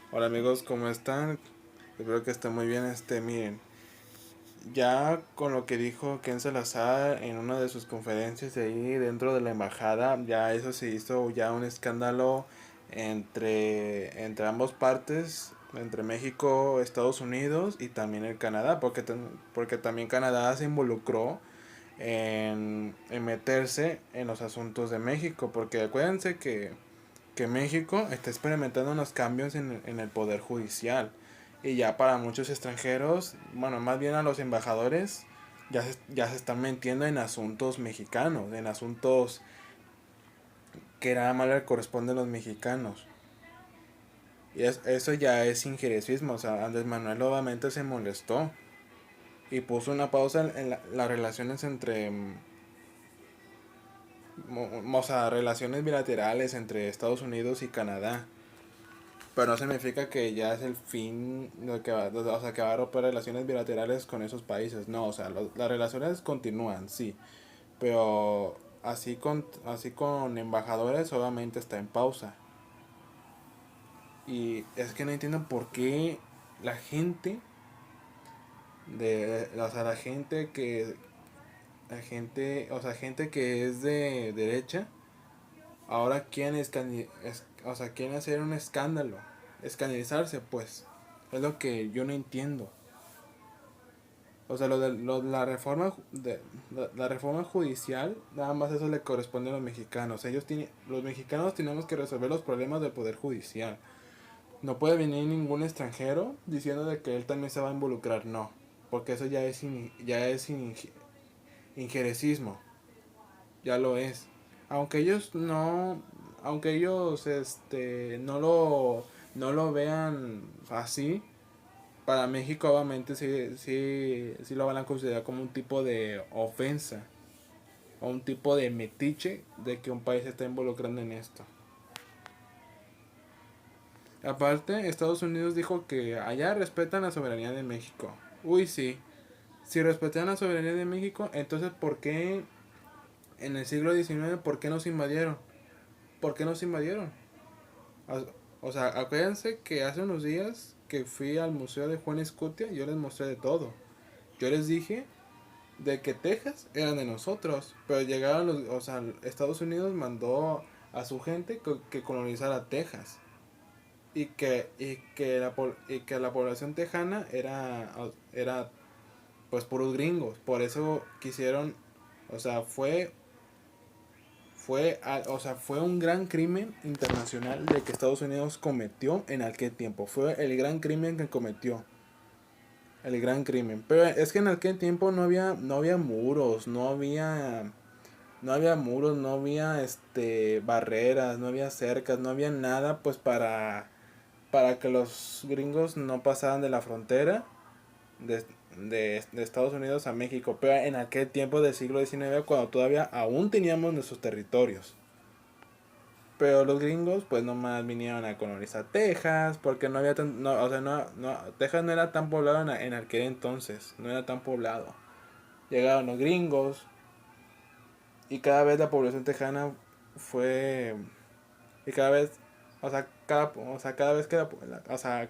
Hola amigos, ¿cómo están? Espero que estén muy bien. Miren, ya con lo que dijo Ken Salazar en una de sus conferencias de ahí dentro de la embajada, ya eso se hizo ya un escándalo entre ambas partes, entre México, Estados Unidos y también el Canadá, porque también Canadá se involucró en meterse en los asuntos de México, porque acuérdense que México está experimentando unos cambios en el poder judicial. Y ya para muchos extranjeros, bueno, más bien a los embajadores, ya se están metiendo en asuntos mexicanos, en asuntos que nada más le corresponden a los mexicanos. Y eso ya es injerencismo, o sea, Andrés Manuel obviamente se molestó y puso una pausa en las relaciones entre, o sea, relaciones bilaterales entre Estados Unidos y Canadá. Pero no significa que ya es el fin, lo que va, o sea, que va a romper relaciones bilaterales con esos países. No, o sea, las relaciones continúan, sí. Pero así con embajadores obviamente está en pausa. Y es que no entiendo por qué la gente o sea, o sea, gente que es de derecha, ahora o sea, quieren hacer un escándalo, escandalizarse, pues. Es lo que yo no entiendo. O sea, la la reforma judicial, nada más eso le corresponde a los mexicanos. Los mexicanos tenemos que resolver los problemas del poder judicial. No puede venir ningún extranjero diciendo de que él también se va a involucrar, no, porque eso ya es injerencismo, ya lo es. Aunque ellos no, aunque ellos no lo vean así, para México obviamente sí lo van a considerar como un tipo de ofensa o un tipo de metiche de que un país se está involucrando en esto. Aparte, Estados Unidos dijo que allá respetan la soberanía de México. Uy, sí. Si respetan la soberanía de México, entonces ¿por qué en el siglo XIX, por qué nos invadieron? ¿Por qué nos invadieron? O sea, acuérdense que hace unos días que fui al museo de Juan Escutia, yo les mostré de todo. Yo les dije de que Texas eran de nosotros, pero o sea, Estados Unidos mandó a su gente que colonizara Texas y que la población tejana era pues puros gringos, por eso quisieron, o sea, fue un gran crimen internacional de que Estados Unidos cometió en aquel tiempo, fue el gran crimen que cometió. El gran crimen. Pero es que en aquel tiempo no había muros, no había barreras, no había cercas, no había nada pues para que los gringos no pasaran de la frontera de, de Estados Unidos a México. Pero en aquel tiempo del siglo XIX, cuando todavía aún teníamos nuestros territorios. Pero los gringos pues nomás vinieron a colonizar Texas porque no había o sea, Texas no era tan poblado en aquel entonces, no era tan poblado. Llegaron los gringos y cada vez la población tejana fue y cada vez, o sea, cada vez que o sea,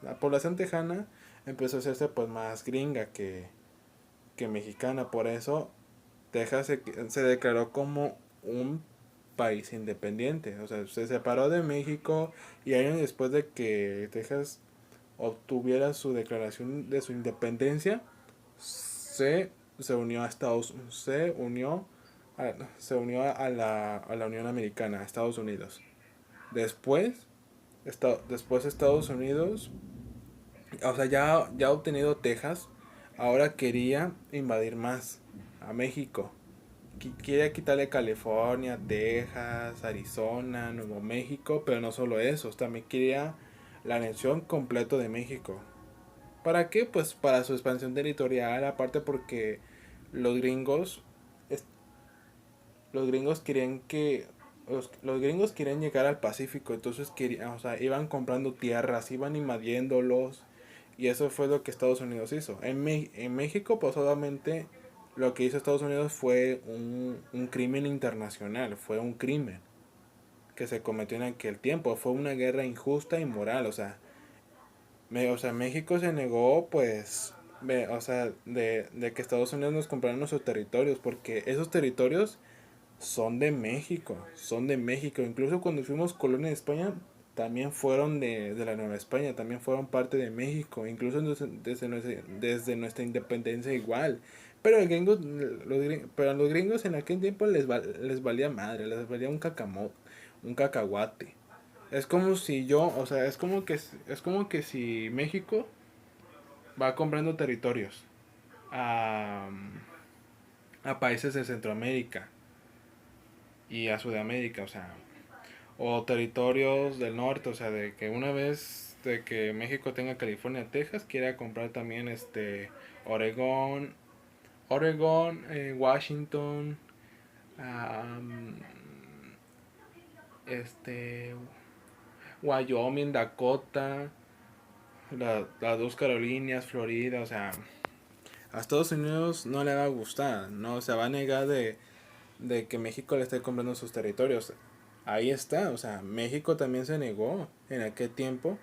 la población tejana empezó a hacerse pues más gringa que mexicana, por eso Texas se declaró como un país independiente, o sea, se separó de México y años después de que Texas obtuviera su declaración de su independencia, se unió a la Unión Americana, a Estados Unidos. Después, después Estados Unidos, o sea, ya obtenido Texas, ahora quería invadir más a México. Quiere quitarle California, Texas, Arizona, Nuevo México, pero no solo eso, también quería la anexión completo de México. ¿Para qué? Pues para su expansión territorial, aparte porque los gringos, los gringos querían que los gringos querían llegar al Pacífico, entonces o sea, iban comprando tierras, iban invadiéndolos y eso fue lo que Estados Unidos hizo. En México, pues obviamente lo que hizo Estados Unidos fue un crimen internacional, fue un crimen. que se cometió en aquel tiempo. Fue una guerra injusta y moral, o sea, México se negó, pues, o sea, de que Estados Unidos nos comprara nuestros territorios, porque esos territorios son de México, son de México. Incluso cuando fuimos colonia de España, también fueron de la Nueva España, también fueron parte de México, incluso desde nuestra independencia igual. Pero, pero a los gringos en aquel tiempo les valía madre, les valía un cacahuate. Es como si yo, o sea, es como que si México va comprando territorios a, a países de Centroamérica y a Sudamérica, o sea, o territorios del norte, o sea, de que una vez de que México tenga California, Texas, quiera comprar también Oregón, Washington, um, este Wyoming, Dakota, las dos Carolinas, Florida, o sea, a Estados Unidos no le va a gustar, no se va a negar de que México le esté comprando sus territorios. Ahí está, o sea, México también se negó en aquel tiempo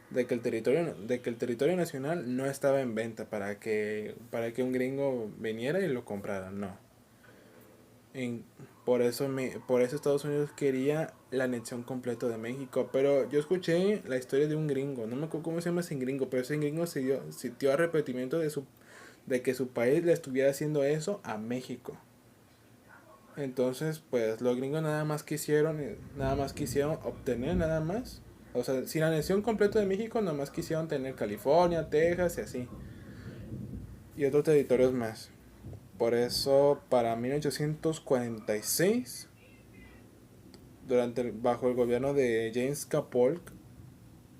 de que el territorio nacional no estaba en venta para que un gringo viniera y lo comprara, no. En, por eso Estados Unidos quería la anexión completa de México, pero yo escuché la historia de un gringo, no me acuerdo cómo se llama ese gringo, pero ese gringo sintió arrepentimiento de que su país le estuviera haciendo eso a México. Entonces, pues los gringos nada más quisieron obtener nada más. O sea, sin la anexión completa de México, nada más quisieron tener California, Texas y así. Y otros territorios más. Por eso, para 1846, bajo el gobierno de James K. Polk,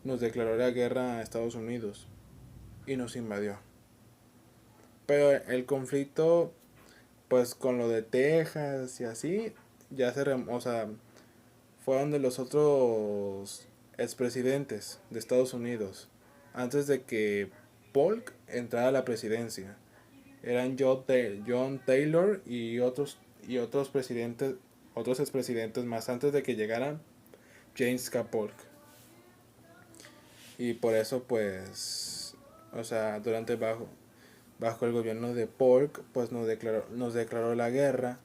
nos declaró la guerra a Estados Unidos y nos invadió. Pero el conflicto, pues con lo de Texas y así, o sea, fueron de los otros expresidentes de Estados Unidos antes de que Polk entrara a la presidencia. Eran John Taylor y otros expresidentes más antes de que llegaran James K. Polk. Y por eso pues, o sea, bajo el gobierno de Polk, pues nos declaró la guerra,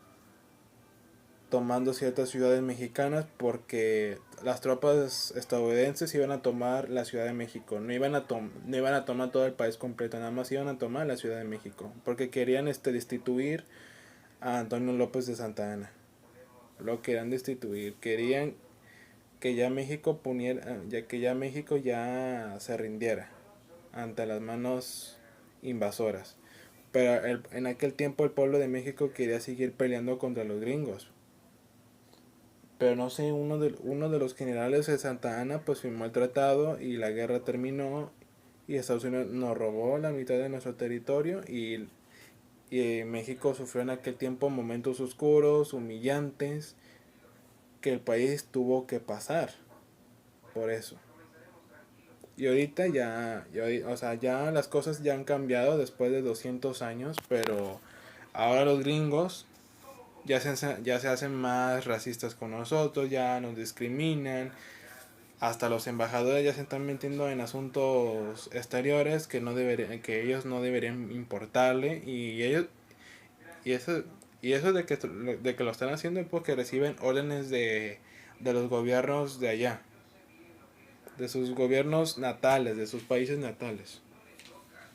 tomando ciertas ciudades mexicanas porque las tropas estadounidenses iban a tomar la Ciudad de México, no iban a tomar todo el país completo, nada más iban a tomar la Ciudad de México, porque querían destituir a Antonio López de Santa Anna. Lo querían destituir, querían que ya México ya se rindiera ante las manos invasoras. Pero en aquel tiempo el pueblo de México quería seguir peleando contra los gringos. Pero no sé, uno de los generales de Santa Ana pues firmó el tratado y la guerra terminó y Estados Unidos nos robó la mitad de nuestro territorio y México sufrió en aquel tiempo momentos oscuros, humillantes, que el país tuvo que pasar por eso. Y ahorita o sea, ya las cosas ya han cambiado después de 200 años, pero ahora los gringos ya se hacen más racistas con nosotros, ya nos discriminan, hasta los embajadores ya se están metiendo en asuntos exteriores que ellos no deberían importarle y eso y eso de que lo están haciendo es porque reciben órdenes de los gobiernos de allá, de sus gobiernos natales, de sus países natales.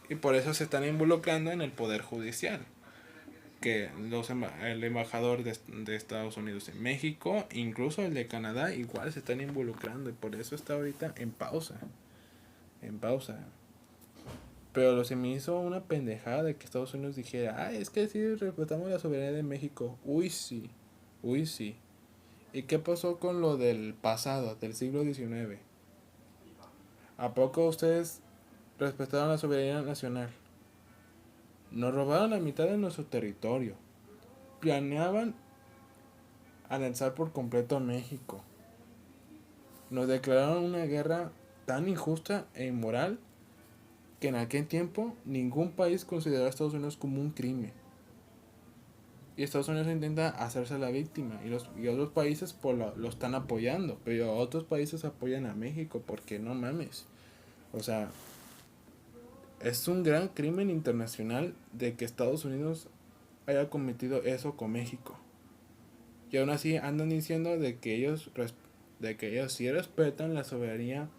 Y por eso se están involucrando en el poder judicial. El embajador de Estados Unidos en México, incluso el de Canadá, igual se están involucrando y por eso está ahorita en pausa, en pausa. Pero se me hizo una pendejada de que Estados Unidos dijera, es que sí respetamos la soberanía de México. Uy sí. ¿Y qué pasó con lo del pasado, del siglo XIX? ¿A poco ustedes respetaron la soberanía nacional? Nos robaron la mitad de nuestro territorio. Planeaban anexar por completo a México. Nos declararon una guerra tan injusta e inmoral que en aquel tiempo ningún país consideró a Estados Unidos como un crimen. Y Estados Unidos intenta hacerse la víctima y otros países pues lo están apoyando, pero otros países apoyan a México porque no mames. O sea, es un gran crimen internacional de que Estados Unidos haya cometido eso con México. Y aún así andan diciendo de que ellos sí respetan la soberanía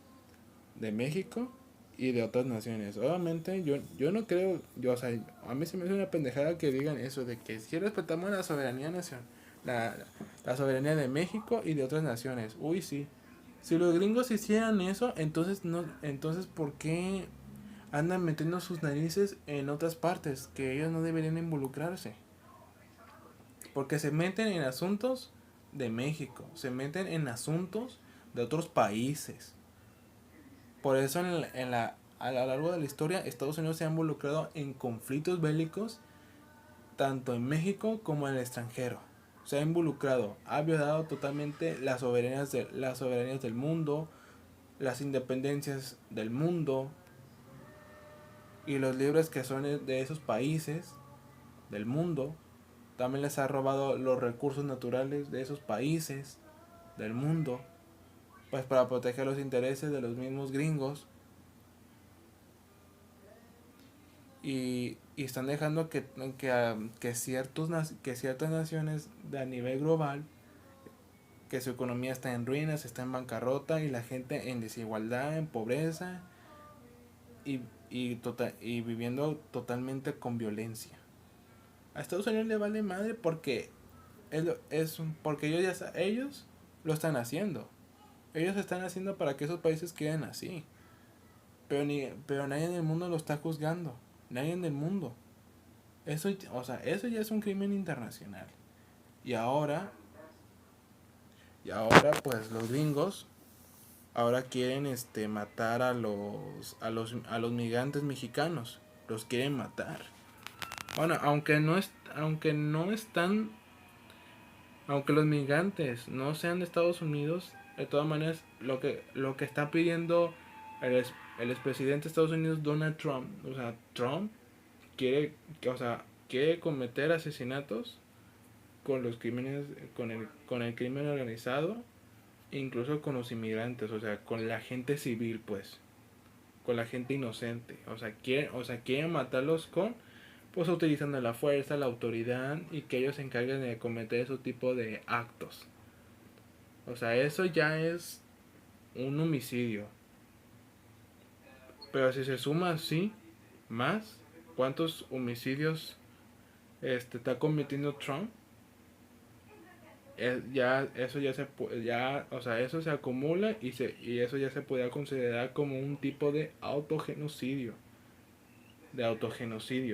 de México y de otras naciones. Obviamente yo no creo, o sea, a mí se me hace una pendejada que digan eso de que sí respetamos la soberanía nacional, la, la soberanía de México y de otras naciones. Uy, sí. Si los gringos hicieran eso, entonces ¿por qué andan metiendo sus narices en otras partes que ellos no deberían involucrarse? Porque se meten en asuntos de México, se meten en asuntos de otros países. Por eso a lo largo de la historia Estados Unidos se ha involucrado en conflictos bélicos tanto en México como en el extranjero. Se ha involucrado, ha violado totalmente las soberanías del mundo, las independencias del mundo y los libres que son de esos países del mundo. También les ha robado los recursos naturales de esos países del mundo, pues para proteger los intereses de los mismos gringos. Y están dejando que ciertas naciones de a nivel global, que su economía está en ruinas, está en bancarrota y la gente en desigualdad, en pobreza y, y viviendo totalmente con violencia. A Estados Unidos le vale madre porque porque ellos lo están haciendo. Ellos están haciendo para que esos países queden así. Pero nadie en el mundo lo está juzgando. Nadie en el mundo. Eso ya es un crimen internacional. Y ahora, pues los gringos ahora quieren matar a los migrantes mexicanos. Los quieren matar. Bueno, aunque los migrantes no sean de Estados Unidos, de todas maneras lo que está pidiendo el, el expresidente de Estados Unidos Donald Trump, o sea, Trump quiere, quiere cometer asesinatos con los crímenes, con el crimen organizado, incluso con los inmigrantes, o sea, con la gente civil, pues, con la gente inocente, quieren matarlos pues utilizando la fuerza, la autoridad y que ellos se encarguen de cometer ese tipo de actos. O sea, eso ya es un homicidio. Pero si se suma así, más, ¿cuántos homicidios está cometiendo Trump? Ya eso eso se acumula y eso ya se podría considerar como un tipo de autogenocidio.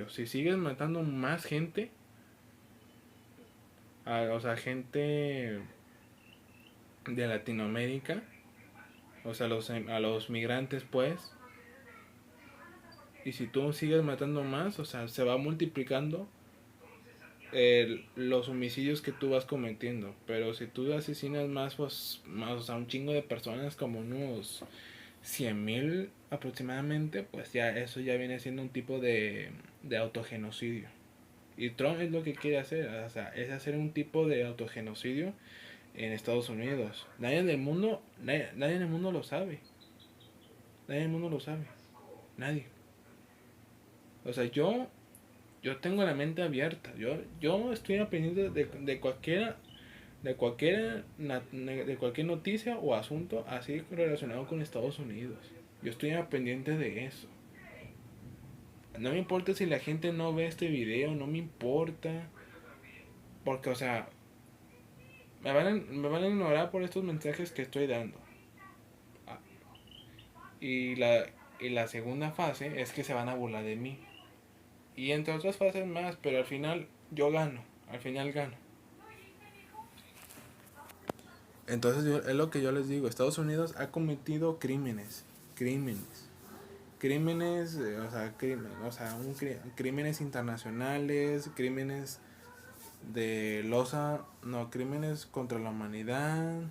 Si sigues matando más gente, gente de Latinoamérica, a los migrantes pues, y si tú sigues matando más, se va multiplicando los homicidios que tú vas cometiendo. Pero si tú asesinas más, pues, un chingo de personas, como unos 100,000 aproximadamente, pues ya eso ya viene siendo un tipo de autogenocidio. Y Trump es lo que quiere hacer, es hacer un tipo de autogenocidio en Estados Unidos. Nadie en el mundo lo sabe. Nadie en el mundo lo sabe. Nadie. O sea, yo tengo la mente abierta. Yo estoy aprendiendo de cualquier noticia o asunto así relacionado con Estados Unidos. Yo estoy pendiente de eso. No me importa si la gente no ve este video, no me importa. Porque, me van a ignorar por estos mensajes que estoy dando. Ah, Y la segunda fase es que se van a burlar de mí. Y entre otras fases más, pero al final yo gano. Al final gano. Entonces es lo que yo les digo. Estados Unidos ha cometido crímenes. Crímenes. Crímenes, crímenes internacionales, crímenes crímenes contra la humanidad,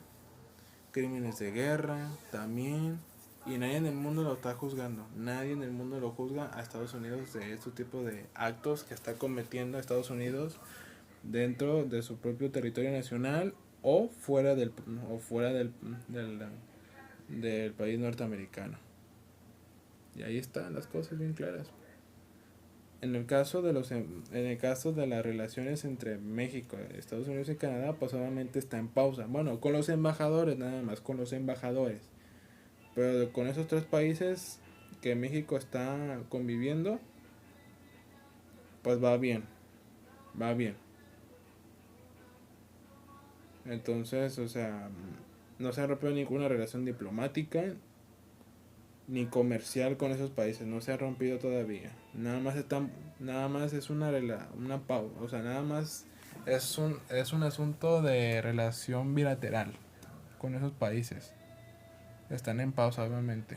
crímenes de guerra también. Y nadie en el mundo lo está juzgando. Nadie en el mundo lo juzga a Estados Unidos de este tipo de actos que está cometiendo Estados Unidos dentro de su propio territorio nacional o fuera del país norteamericano. Y ahí están las cosas bien claras. En el caso de las relaciones entre México, Estados Unidos y Canadá, pues obviamente está en pausa. Bueno, con los embajadores, nada más, con los embajadores. Pero con esos tres países que México está conviviendo, pues va bien, va bien. Entonces, o sea, no se ha rompido ninguna relación diplomática ni comercial con esos países, no se ha rompido todavía. Nada más es una pausa, o sea, nada más es un asunto de relación bilateral con esos países. Están en pausa, obviamente.